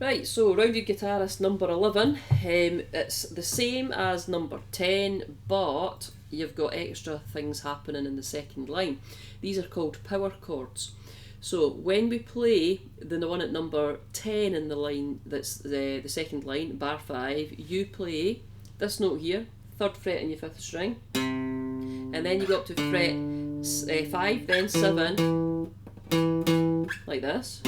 Right, so Rounded Guitarist number 11, it's the same as number 10, but you've got extra things happening in the second line. These are called power chords. So when we play the one at number 10 in the line, that's the second line, bar 5, you play this note here, 3rd fret in your 5th string, and then you go up to fret 5, then 7, like this.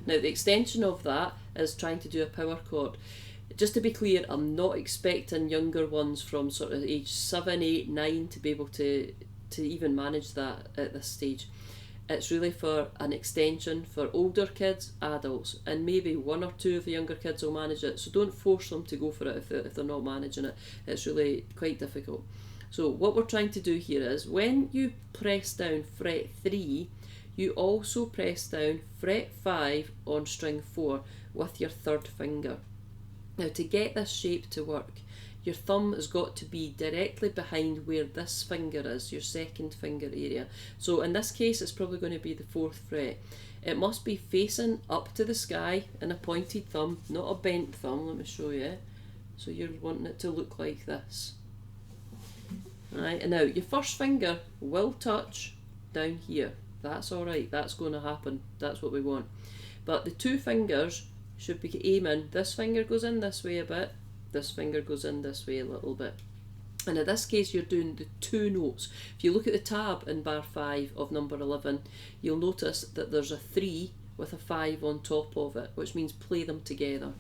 Now the extension of that is trying to do a power chord. Just to be clear, I'm not expecting younger ones from sort of age 7, 8, 9 to be able to even manage that at this stage. It's really for an extension for older kids, adults, and maybe 1 or 2 of the younger kids will manage it, so don't force them to go for it if they're not managing it. It's really quite difficult. So what we're trying to do here is, when you press down fret 3, you also press down fret 5 on string 4 with your 3rd finger. Now to get this shape to work, your thumb has got to be directly behind where this finger is, your 2nd finger area. So in this case it's probably going to be the 4th fret. It must be facing up to the sky in a pointed thumb, not a bent thumb. Let me show you. So you're wanting it to look like this. Right, and now your 1st finger will touch down here. That's alright, that's going to happen, that's what we want. But the 2 fingers should be aiming, this finger goes in this way a bit, this finger goes in this way a little bit. And in this case you're doing the 2 notes. If you look at the tab in bar 5 of number 11, you'll notice that there's a 3 with a 5 on top of it, which means play them together.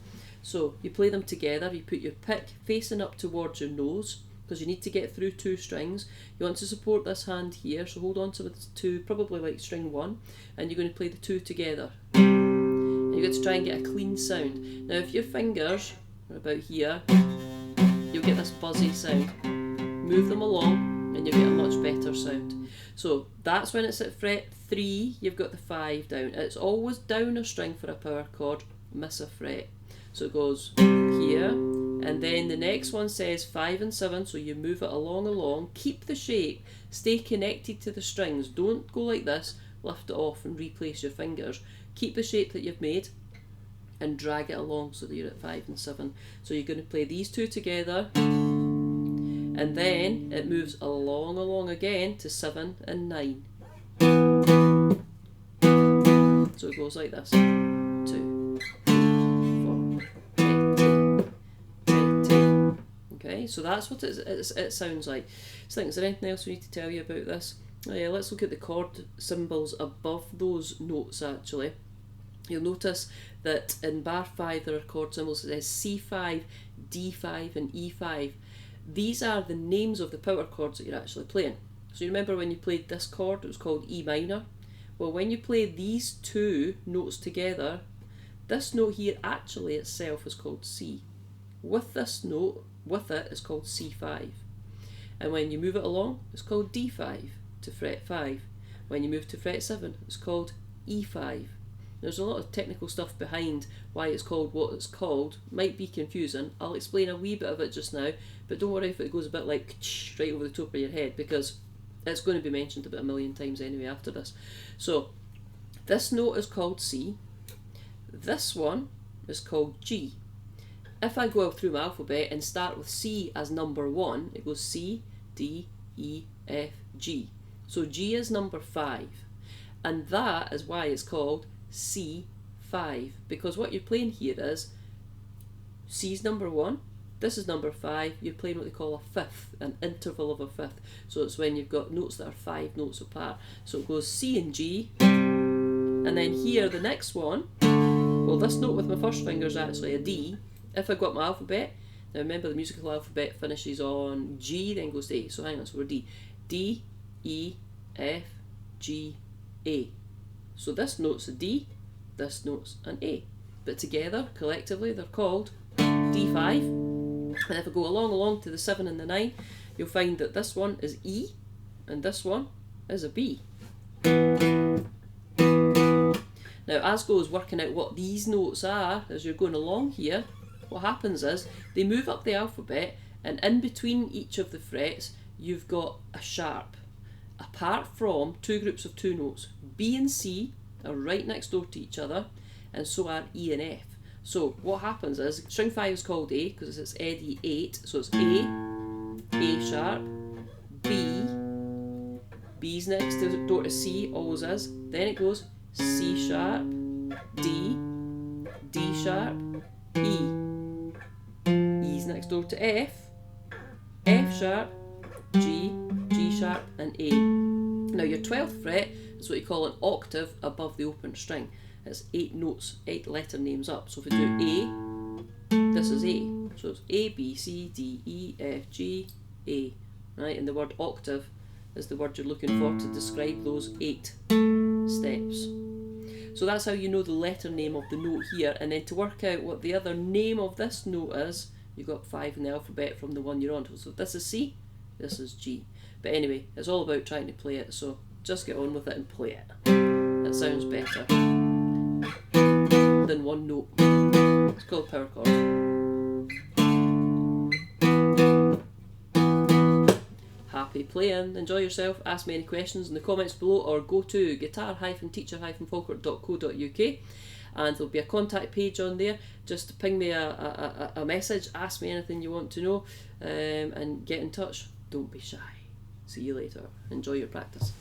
So you play them together, you put your pick facing up towards your nose, because you need to get through 2 strings. You want to support this hand here, so hold on to the 2, probably like string 1, and you're going to play the 2 together. And you've got to try and get a clean sound. Now if your fingers are about here, you'll get this buzzy sound. Move them along and you'll get a much better sound. So that's when it's at fret 3, you've got the 5 down. It's always down a string for a power chord, miss a fret. So it goes here, and then the next one says 5 and 7, so you move it along, keep the shape, stay connected to the strings, don't go like this, lift it off and replace your fingers. Keep the shape that you've made and drag it along so that you're at 5 and 7. So you're going to play these 2 together, and then it moves along again to 7 and 9. So it goes like this. 2, 4, 8. Okay, so that's what it sounds like. So is there anything else we need to tell you about this? Oh yeah, let's look at the chord symbols above those notes actually. You'll notice that in bar 5 there are chord symbols that says C5, D5 and E5. These are the names of the power chords that you're actually playing. So you remember when you played this chord, it was called E minor. Well, when you play these 2 notes together, this note here actually itself is called C. With this note, with it, it's called C5. And when you move it along, it's called D5 to fret 5. When you move to fret 7, it's called E5. There's a lot of technical stuff behind why it's called what it's called. Might be confusing. I'll explain a wee bit of it just now, but don't worry if it goes a bit like right over the top of your head, because it's going to be mentioned about 1,000,000 times anyway after this. So this note is called C. This one is called G. If I go through my alphabet and start with C as number 1, it goes C, D, E, F, G. So G is number 5, and that is why it's called C5, because what you're playing here is C is number 1, this is number 5, you're playing what they call a fifth, an interval of a fifth. So it's when you've got notes that are 5 notes apart. So it goes C and G, and then here the next one, well, this note with my first finger is actually a D. If I got my alphabet, now remember the musical alphabet finishes on G, then goes to A. So hang on, so we're D. D, E, F, G, A. So this note's a D, this note's an A. But together, collectively, they're called D5. And if I go along to the 7 and the 9, you'll find that this one is E, and this one is a B. Now, as goes working out what these notes are, as you're going along here, what happens is they move up the alphabet, and in between each of the frets, you've got a sharp. Apart from 2 groups of 2 notes, B and C are right next door to each other, and so are E and F. So what happens is, string 5 is called A because it's Eddie 8, so it's A sharp, B, B's next door to C, always is, then it goes C sharp, D, D sharp, E. E's next door to F, F sharp, G, G sharp and A. Now your 12th fret is what you call an octave above the open string. It's 8 notes, 8 letter names up. So if we do A, this is A. So it's A, B, C, D, E, F, G, A. Right, and the word octave is the word you're looking for to describe those 8 steps. So that's how you know the letter name of the note here, and then to work out what the other name of this note is, you've got 5 in the alphabet from the one you're on. So if this is C, this is G. But anyway, it's all about trying to play it, so just get on with it and play it. That sounds better than one note. It's called power chord. Happy playing, enjoy yourself, ask me any questions in the comments below or go to guitar-teacher-falkirk.co.uk and there'll be a contact page on there. Just ping me a message, ask me anything you want to know and get in touch. Don't be shy. See you later. Enjoy your practice.